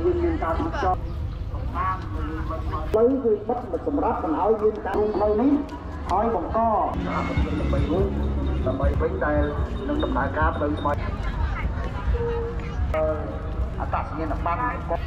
យើងមានការចោទផ្លូវគឺបិទសម្រាប់មិនឲ្យមានការរួមផ្លូវនេះឲ្យបង្កដើម្បីវិញដែលនឹងដំណើរការផ្លូវថ្មីអត្តសញ្ញាណប័ណ្ណ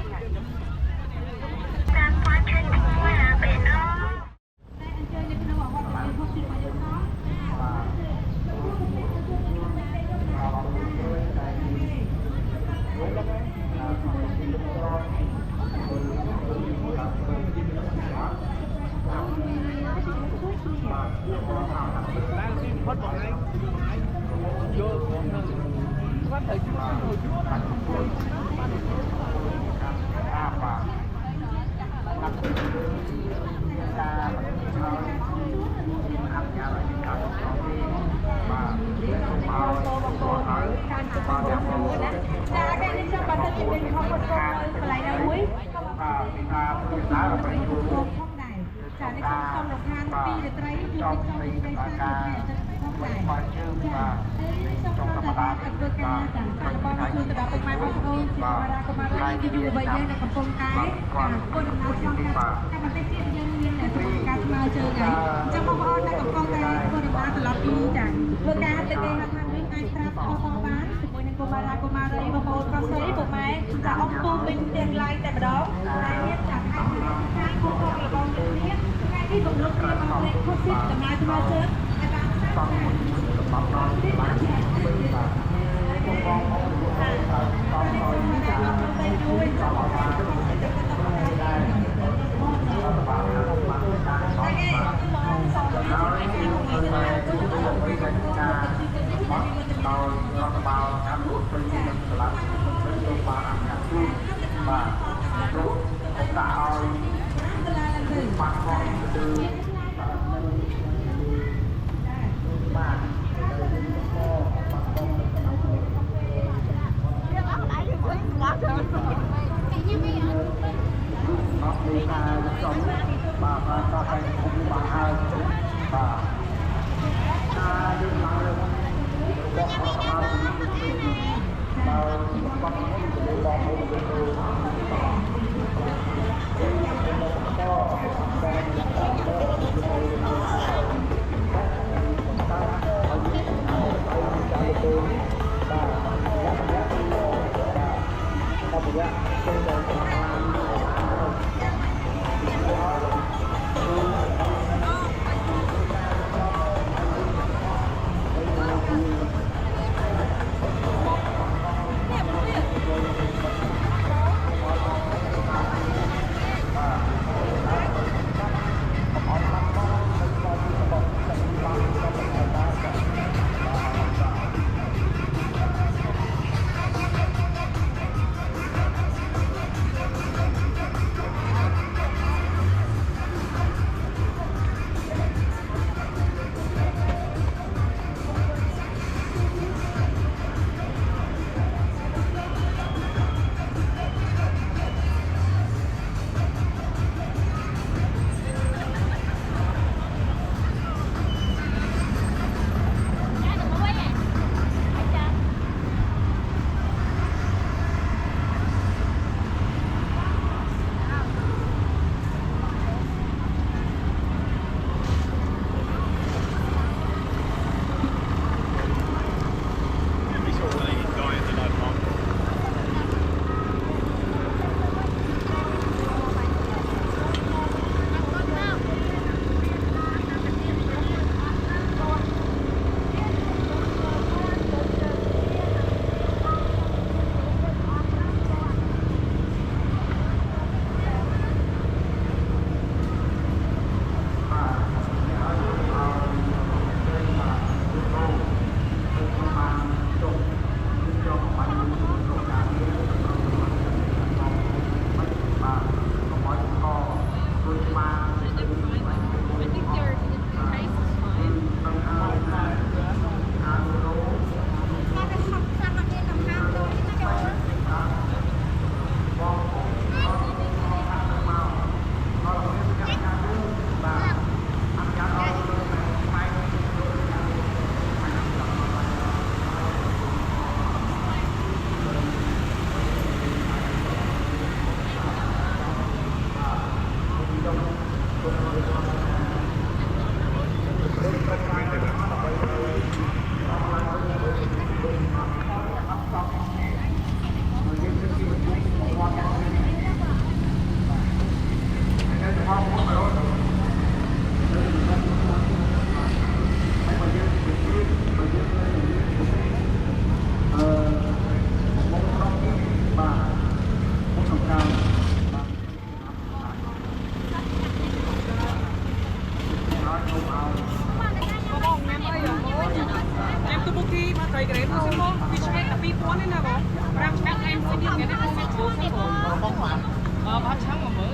em tu bukti mà thấy cái đấy tôi xin không vì cho nên là vì cuốn nên là có làm chắc em sẽ nhìn cái đấy tôi sẽ bố không có không hoàn bát trắng mà mới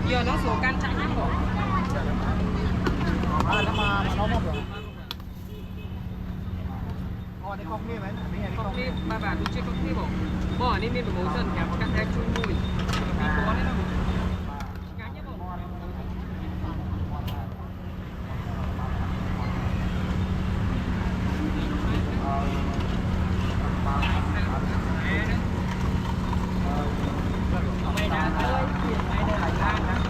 giờ nó số can trắng em bỏ nó mà nó mọc rồi coffee mà bà tôi chơi coffee bỏ đi mình phải bố dần kẹp các em chung mùi vì cuốn nên là cá nhất bỏ mày đã tới mày đây là trang đó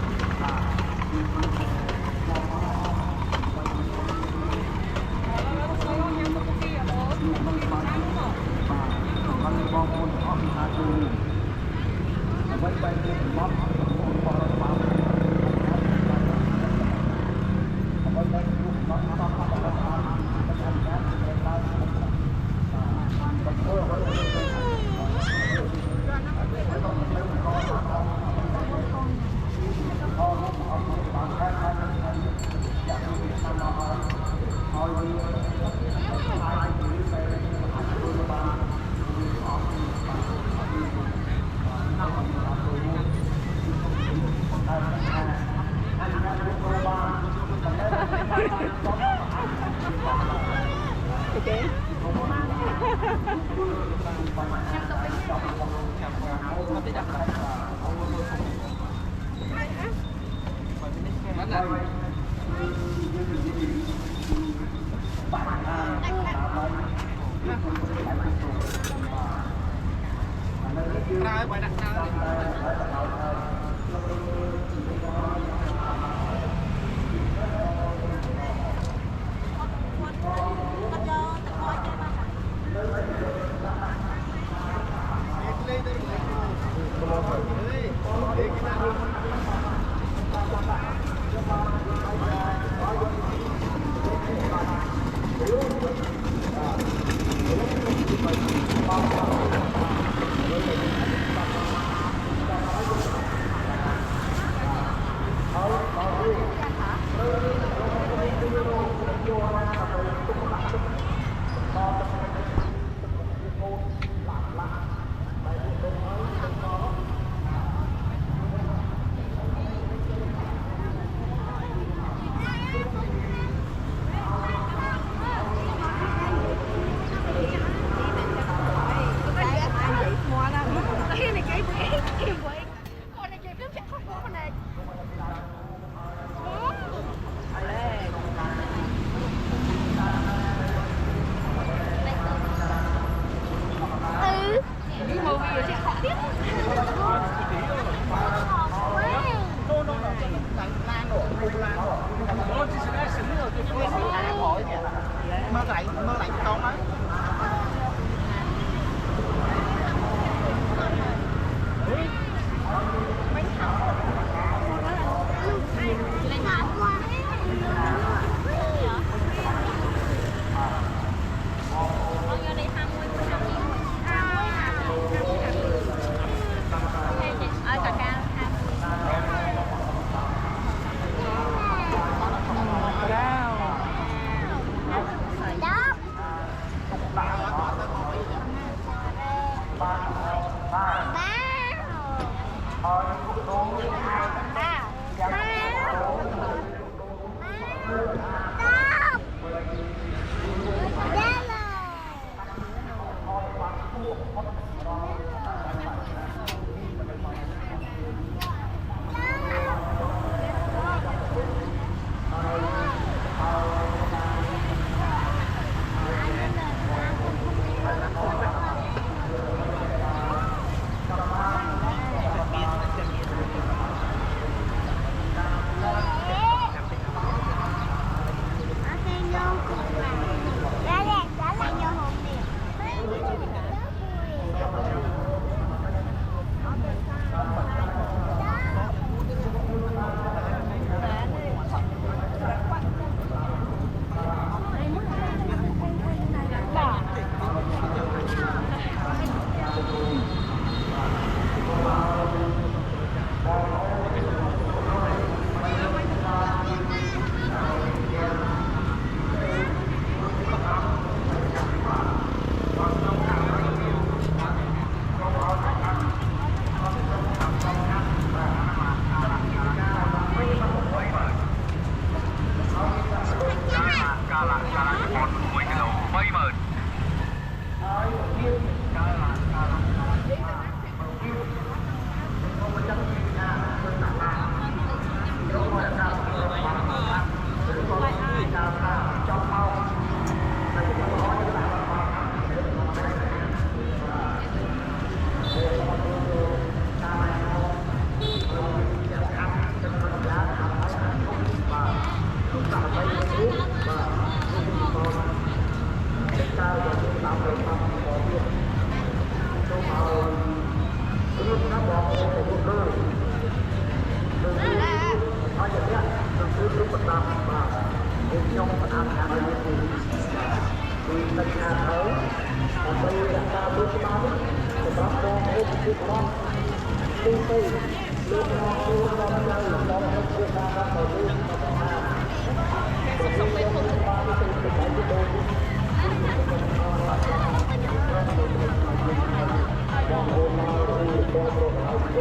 ra quay đặt ra mơ lạnh con á. ม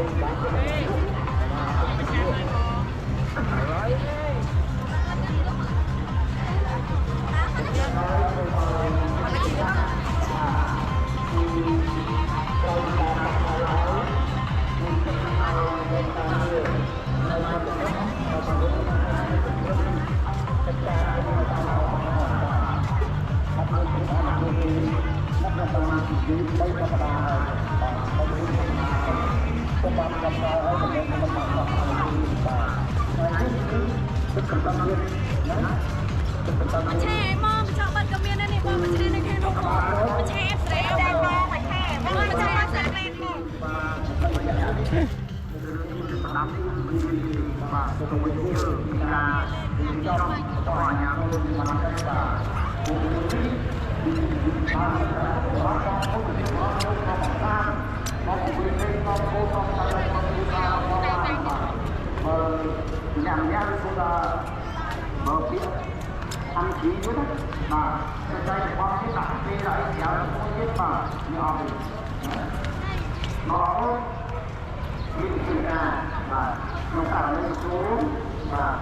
ันแช่มองชาวบ้านก็มีนั่นนี่ว่ามันแช่ในแค่ทุกคนมันแช่แสบแดงมองมันแช่แสบแดงมอง yang sudah berpikir ăn chỉ với đất mà đây là quan cái đặc biệt là cái giáo không biết mà như họ bị nó những sự ra và nó tạo lên xuống và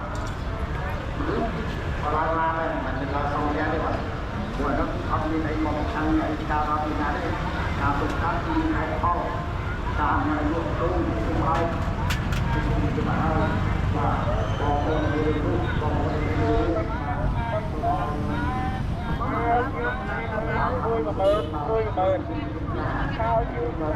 lại này mình là xong ra đi mà rồi nó không đi đây một thằng này cao ra đi ra đây cao tụt khác đi hai không cao này luôn tung hai thì mà và còn con người luôn còn người luôn tôi mà mơn sao chịu mà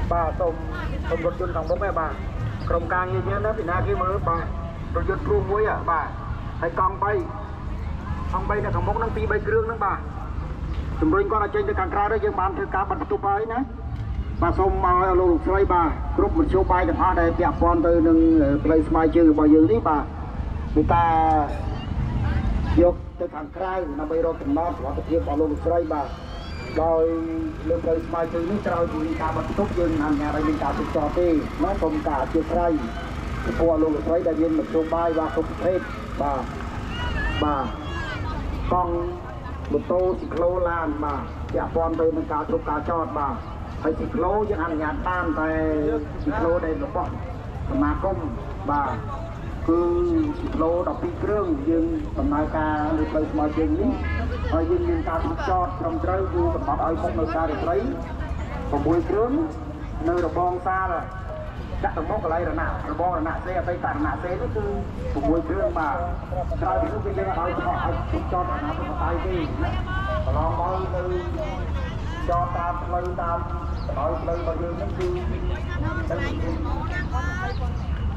bà tôm rốt chân thằng bố mẹ bà ក្រុមការងារយើងណាពីណាគេមើលបាទរថយន្តគ្រូមួយបាទហើយកង់3នៅខាងមុខហ្នឹង2 3គ្រឿងហ្នឹងបាទជំរុញគាត់ឲ្យចេញទៅខាងក្រៅទៅយើងបានធ្វើការបន្ទប់ហើយណាបាទសូមឲ្យលោកស្រីបាទគ្រប់មធ្យោបាយទាំងអស់ដែលពាក់ព័ន្ធទៅនឹងផ្លូវស្មៅជើងរបស់យើងនេះបាទមេត្តាយកទៅខាងក្រៅដើម្បីរកចំណងសុខភាពរបស់លោកស្រីបាទដោយលើផ្លូវស្មៅជើងនេះក្រោយពីការបន្ទប់យើងអនុញ្ញាតឲ្យមានការទប់ស្កាត់ទេណាសូមការអធិស្ឋានចំពោះលោកស្រីដែលមានមធ្យោបាយបាទគ្រប់ប្រភេទបាទកង់ម៉ូតូស៊ីក្លូឡានបាទពាក់ព័ន្ធទៅនឹងការជប់ការចតបាទហើយស៊ីក្លូយើងអនុញ្ញាតតាមតែស៊ីក្លូដែលរបស់សមាគមបាទគឺស៊ីក្លូ12គ្រឿងយើងដំណើរការលើផ្លូវស្មៅជើងនេះហើយយើងមានការជប់ចតត្រឹមត្រូវគឺកំណត់ឲ្យមុខនៅការរាត្រី6គ្រឿងនៅរបងសាលដាក់ទៅមុខកន្លែងរណៈសេអតីតរណៈសេនេះគឺ6គ្រឿងបាទក្រោយពីនោះគឺយើងឲ្យជប់ចតអាណាធិបតេយ្យទេណាកន្លងមកទៅចតតាមផ្លូវតាមដោយផ្លូវរបស់យើងនេះគឺទៅ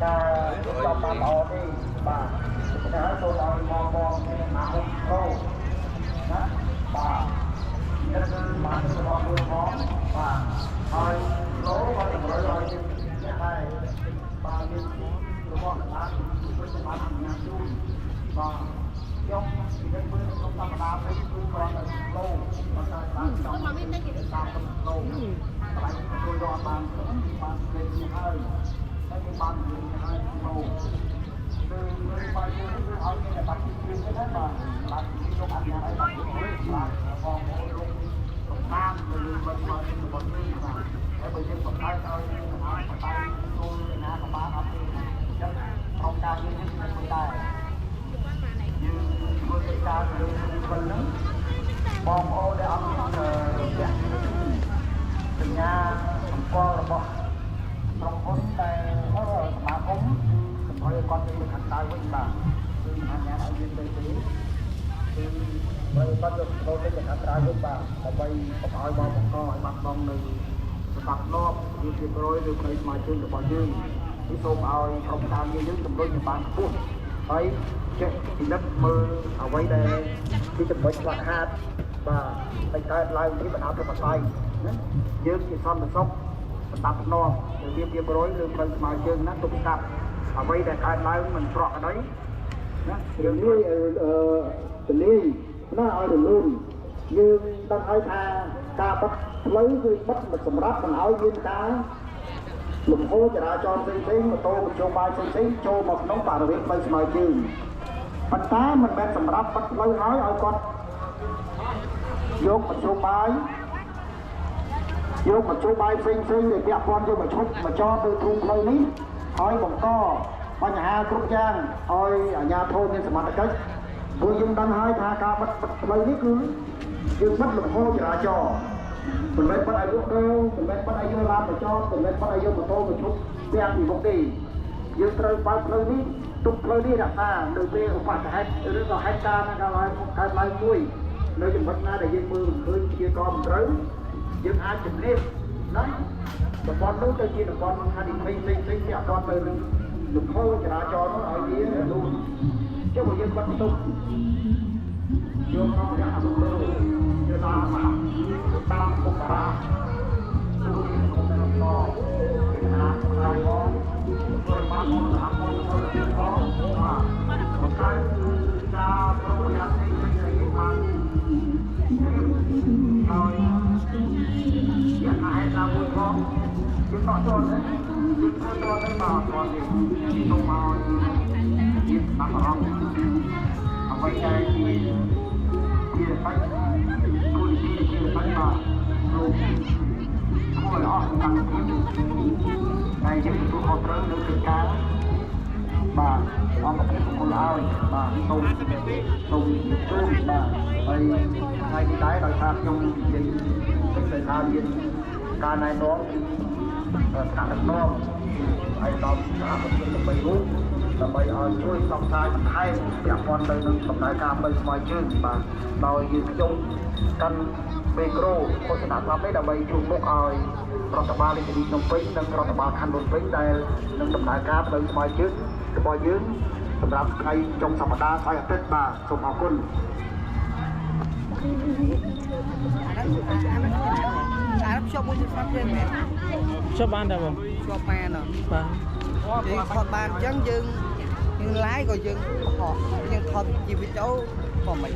ការចតតាមល្អទេបាទតែហើយសូមឲ្យមកអាហុកប្រូណាបាទនេះគឺបានរបស់មួយផងបាទហើយលោក៏តម្រូវឲ្យយើងហើយបាទយើងរបស់បានជួយបានញ៉ាំជូនបាទយកពីនេះមើលក្នុងធម្មតាទៅគឺគ្រាន់តែលោបើតែបានចង់មានតែគេតាមកំឡុងតែជួយរកបានលេខហើយតែគេបានលេខហើយលោគឺបាយយើងគឺឲ្យគេតែបាត់ពីទៅដែរបាទបាទយកអញ្ញាតឲ្យបាទបាទបងប្អូនលោកតាមលើវិញមករបស់នេះបាទហើយបើយើងបង្កើតឲ្យបតាយចូលណាក៏បានអត់ទេអញ្ចឹងក្រុមការងារនេះមិនដែរយើងធ្វើកិច្ចការលើវិញហ្នឹងបងប្អូនដែលអត់មានពាក់សញ្ញាអង្គរបស់ក្រុមហ៊ុនតែសមាគមហើយគាត់ទៅខាងក្រៅវិញបាទគឺអញ្ញាតឲ្យយើងទៅទេគឺបើគាត់ទៅទៅខាងក្រៅវិញបាទដើម្បីកុំឲ្យបងបង្កឲ្យបាត់បង់នៅសម្បត្តិលោកជាជាប្រយឬផ្នែកស្មារតីរបស់យើងគឺសូមឲ្យក្រុមការងារយើងជំរុញឲ្យបានខ្ពស់ហើយចេះពិនិត្យមើលអ្វីដែលគឺចំណុចខ្វះខាតបាទតែកើតឡើងនេះបណ្ដាប្រព័ន្ធណាយើងជាសន្តិសុខបណ្ដាភ្នំរបៀបជាប្រយឬផ្លូវស្មារតីយើងណាទុកស្កាត់អ្វីដែលកើតឡើងមិនប្រក់អីណាយើងនេះទលាយណាឲ្យរលូនយើងដឹងឲ្យថាការបិទផ្លូវគឺបិទសម្រាប់មិនឲ្យមានការលំហូរចរាចរណ៍ផ្សេងៗម៉ូតូមធ្យោបាយផ្សេងៗចូលមកក្នុងបរិវេណផ្លូវស្មៅជើងប៉ុន្តែមិនមែនសម្រាប់បិទផ្លូវឲ្យគាត់យកមធ្យោបាយផ្សេងៗដែលពាក់ព័ន្ធយកមកឈប់មកចតទៅទ្រូងផ្លូវនេះហើយបង្កបញ្ហាគ្រប់យ៉ាងឲ្យអាជ្ញាធរមានសមត្ថកិច្ចព្រោះយើងដឹងហើយថាការបិទផ្លូវនេះគឺយើងបិទលំហូរចរាចរណ៍មិនមែនបិទឲ្យលក់ដូរមិនមែនបិទឲ្យយកឡានមកចតមិនមែនបិទឲ្យយកម៉ូតូមកឈប់ទាំងពីមុខទេយើងត្រូវបើកផ្លូវនេះទុកផ្លូវនេះរក្សានៅពេលឧបទ្ទហេតុឬក៏ហេតុការណ៍ណាក៏ឲ្យកើតឡើងមួយនៅចំណុចណាដែលយើងមើលឃើញជាកមិនត្រូវយើងអាចជំរាបណាតំបន់នោះទៅជាតំបន់ហានិភ័យផ្សេងៗពាក់ព័ន្ធទៅនឹងលំហូរចរាចរណ៍នោះឲ្យវាលូនចុះបើយើងបិទទុកយកមកដាក់អនុគ្រោះទៅតាមពុកបាទូនេះខ្ញុំទៅដល់ណាហើយមកធ្វើបានមកតាមមកទៅផងបាទបង្កើនការប្រយ័ត្ននេះបានហើយយ៉ាងណាឲ្យតាមមួយផងយើងតចូលទៅយើងចូលទៅមកគាត់នេះសូមឲ្យយើងបានអរគុណអ្វីដែលជាបាច់គូលជាបាច់មកលោកគួរអស់តាមពីតែយើងទទួលខុសត្រូវលើកិច្ចការបាទអរគុណគួរឲ្យបាទសូមជួបបាទហើយថ្ងៃនេះដែរដោយសារខ្ញុំនិយាយទៅថាមានការណែនាំថ្នាក់ដឹកនាំហើយដល់ស្ថាប័នទាំង3រូប ដើម្បីឲ្យជួយផ្សព្វផ្សាយបន្ថែមពាក់ព័ន្ធទៅនឹងដំណើរការទៅស្ម័យជើងបាទដោយយើងខ្ញុំកាន់មេក្រូឃោសនាប្រាប់នេះដើម្បីជួយមុខឲ្យរដ្ឋបាលរាជធានីភ្នំពេញនិងរដ្ឋបាលខណ្ឌភ្នំពេញដែលនឹងដំណើរការទៅស្ម័យជើងរបស់យើងសម្រាប់ថ្ងៃចុងសប្តាហ៍ថ្ងៃអាទិត្យបាទសូមអរគុណ shopមួយស្រាប់ទេមែន shop បានដែរបង shop បានបាទយើងថតបានអញ្ចឹងយើង live ក៏យើងបកយើងថតជាវីដេអូក៏មិន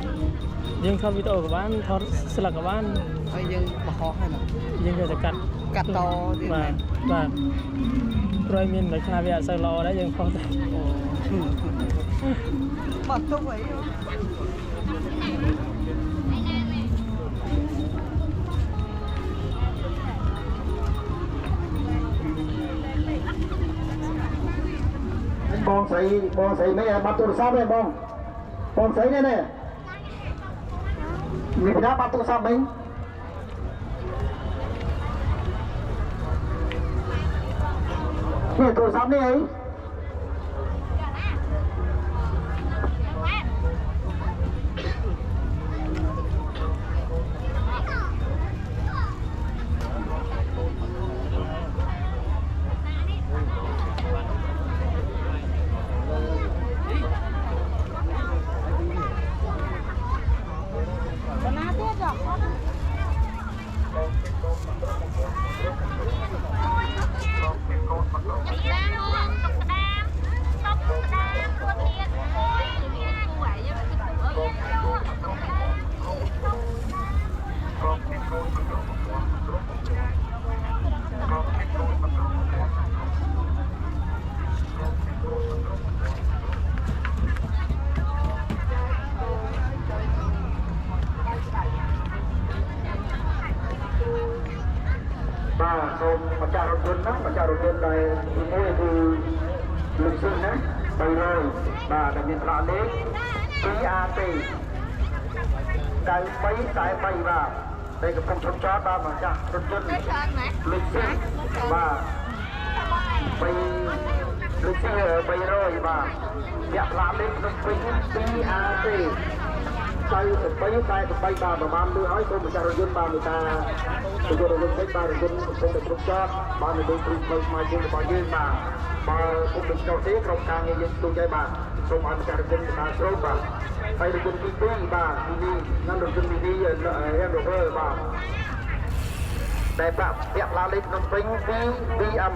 យើងថតវីដេអូក៏បានថតស្លឹកក៏បានហើយយើងបកហើយណាយើងយកទៅកាត់តទៀតបាទបាទព្រោះមានលក្ខណៈវាអត់សូវល្អដែរយើងខុសតែបាត់ទុកអី បងស្រីនេះបាត់ទូរស័ព្ទទេបងស្រីនេះនេះមានណាបាត់ទូរស័ព្ទមិញនេះទូរស័ព្ទនេះអី បាទសូមម្ចាស់រថយន្តណាម្ចាស់រថយន្តដែលមួយគឺលុយស៊ឹងណា300បាទដែលមានប្រាក់លេខ 2AT 9343បាទដែលកំពុងឈប់ចតបាទម្ចាស់រថយន្តលុយស៊ឹងបាទលុយស៊ឹង300បាទពាក់ប្រាក់លេខក្នុងពេញ 2AT 43បាទប្រហែលលឺហើយសូមម្ចាស់រថយន្តបាទមេត្តាទៅរថយន្តពេញបាទរថយន្តកំពុងតែគ្រប់ចតបាទនៅលើគ្រូផ្លូវស្មៅជើងរបស់យើងបាទបើពុកមិនចោលទេក្រុមការងារយើងទូចហើយបាទសូមឲ្យម្ចាស់រថយន្តតាមស្រូបបាទហើយរថយន្តទី2បាទទីនេះនិងរថយន្តទីនេះរៀងរវើបាទតែប្រាក់ពាក់ឡាលេខក្នុងពេញ BM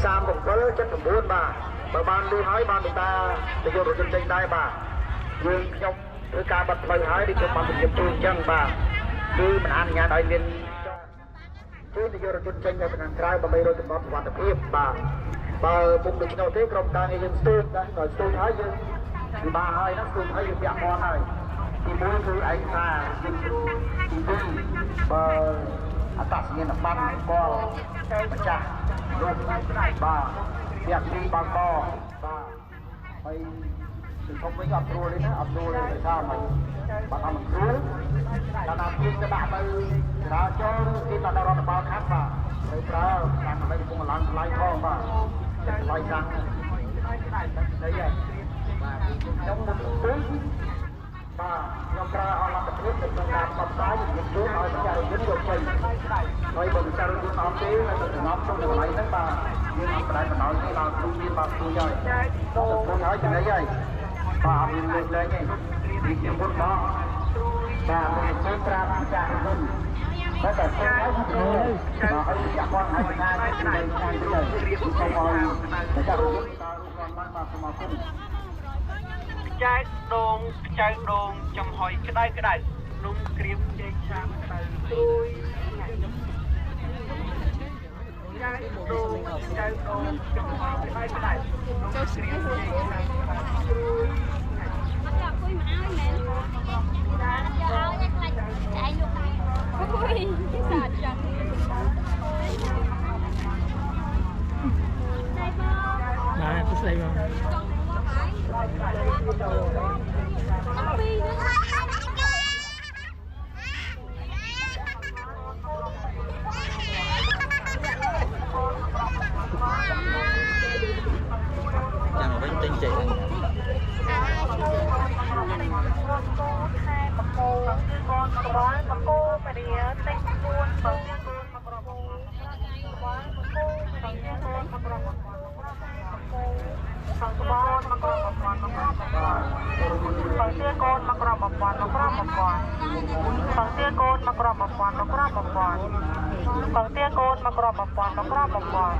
3779បាទបើបានលឺហើយបានមេត្តាទៅយករថយន្តចេញដែរបាទយើងខ្ញុំធ្វើការបាត់ផ្លូវហើយដូចខ្ញុំបានជំរាបជូនអញ្ចឹងបាទគឺមិនអនុញ្ញាតឲ្យមានជួយនយោបាយរថយន្តចេញទៅខាងក្រៅដើម្បីរកចំណត់សុវត្ថិភាពបាទបើពុកដូចនោះទេក្រុមការងារយើងស្ទូចដែរដល់ស្ទូចហើយយើងពិបាកហើយណាស្ទូចហើយយើងពាក់ព័ន្ធហើយទី1គឺឯកសារទី2បើអត្តសញ្ញាណប័ណ្ណស្គាល់ម្ចាស់រូបបាទពាក់ទីបាល់កបាទហើយគឺខ្ញុំវិញអត់ស្រួលទេណាអត់ស្រួលទេដោយសារមិនបាត់អត់មិនស្រួលដល់ដល់ពីទៅដាក់ទៅចរាចរណ៍ទីដល់រដ្ឋបាលខណ្ឌបាទត្រូវប្រើតាមដើម្បីកំពុងឡើងថ្លៃផងបាទថ្លៃខាងស្អីហើយបាទខ្ញុំនឹងជួយបាទខ្ញុំប្រើអនឡាញប្រទេសក្នុងការបបផ្សាយជំនួយឲ្យប្រជាជនយកចេញហើយបើប្រជាជនអត់ទេនៅទៅសំណប់ក្នុងកន្លែងហ្នឹងបាទយើងអត់ផ្ដាច់បណ្ដោយទេដល់គ្រូមានបាទជួយហើយទៅហើយចំណៃហើយបាទមានលេខលេខឯងនេះខ្ញុំពុតមកបាទមានជើងប្រាប់ម្ចាស់គុណតែតែហើយបាទហើយចាក់បងឲ្យស្នាដៃខាងទៅសូមឲ្យម្ចាស់គុណតារូបបានបាទសូមអរគុណចែកដងចំហុយក្តៅនំក្រៀមចេកឆាក្តៅជួយចែកដងចំហុយក្តៅនំក្រៀមចេកឆាក្តៅជួយអត់យកគួយមកឲ្យមែនយកឲ្យខ្លាចឯងយកគួយសាច់ចឹងបាទស្អីបងពីរនេះចាំ chạy Phật tia côn mặc rộp một quan mặc rộp một quan Phật tia côn mặc rộp một quan mặc rộp một quan Phật tia côn mặc rộp một quan mặc rộp một quan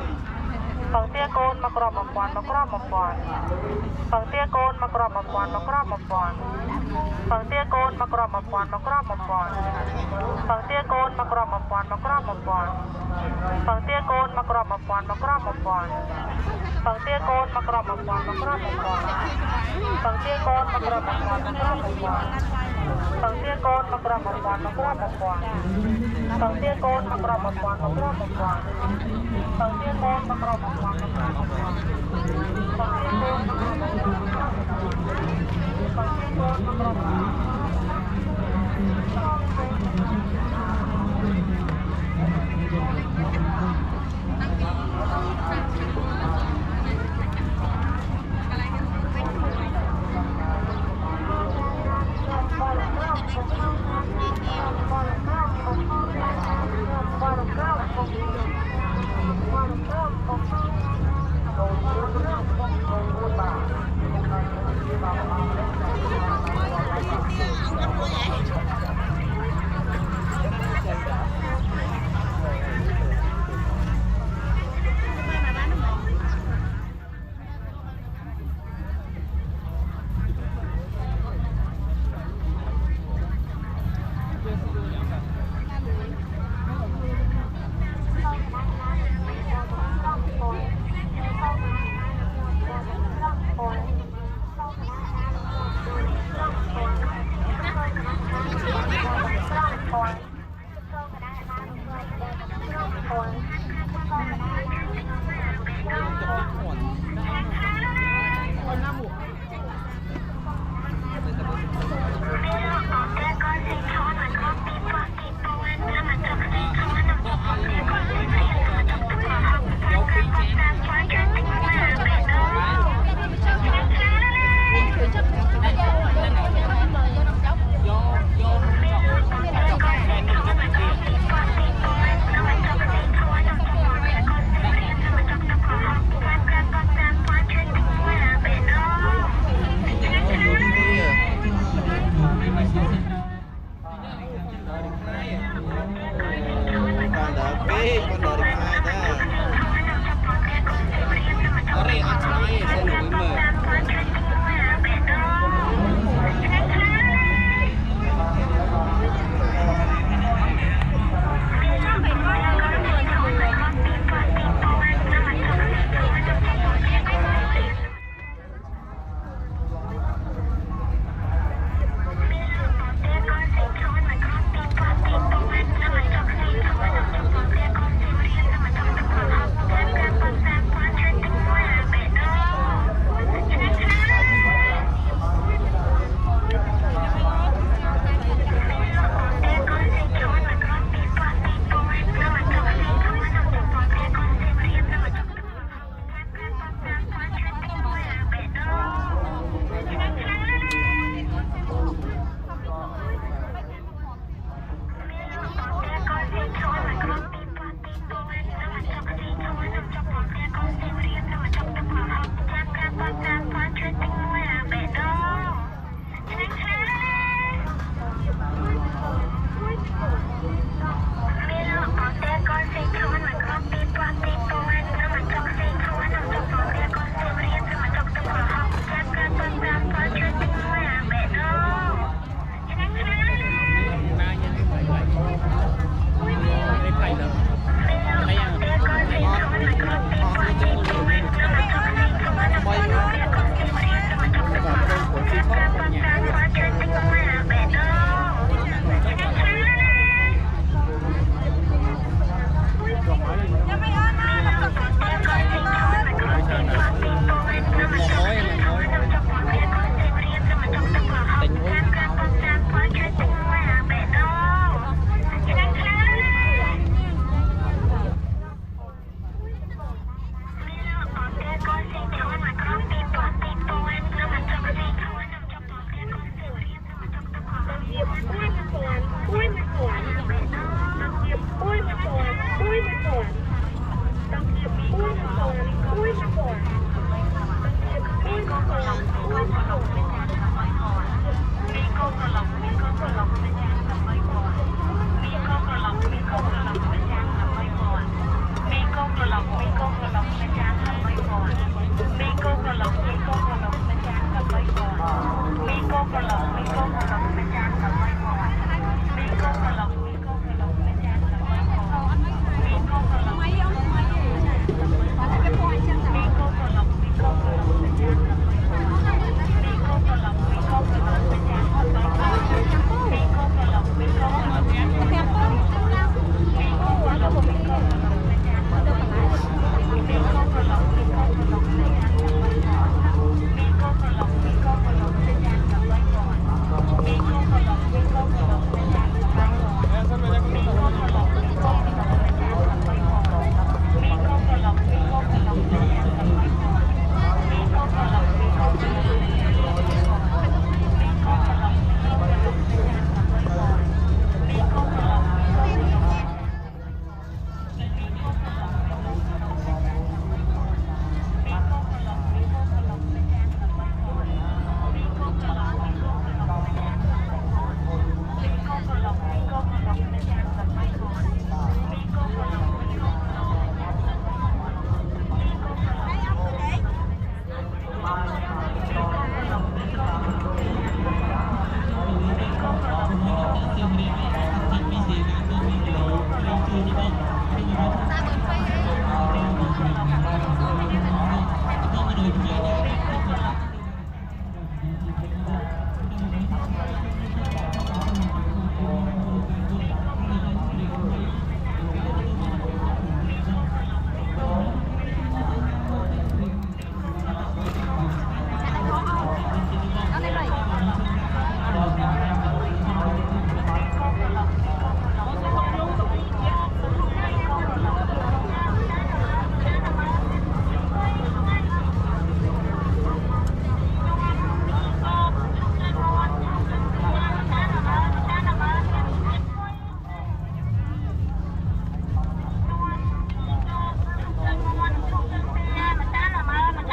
Phật tia côn mặc rộp một quan mặc rộp một quan Phật tia côn mặc rộp một quan mặc rộp một quan Phật tia côn mặc rộp một quan mặc rộp một quan Phật tia côn mặc rộp một quan mặc rộp một quan Phật tia côn mặc rộp một quan mặc rộp một quan Phật tia côn mặc rộp một quan mặc rộp một quan Phật tia côn mặc rộp một quan mặc rộp một quan Phật tia côn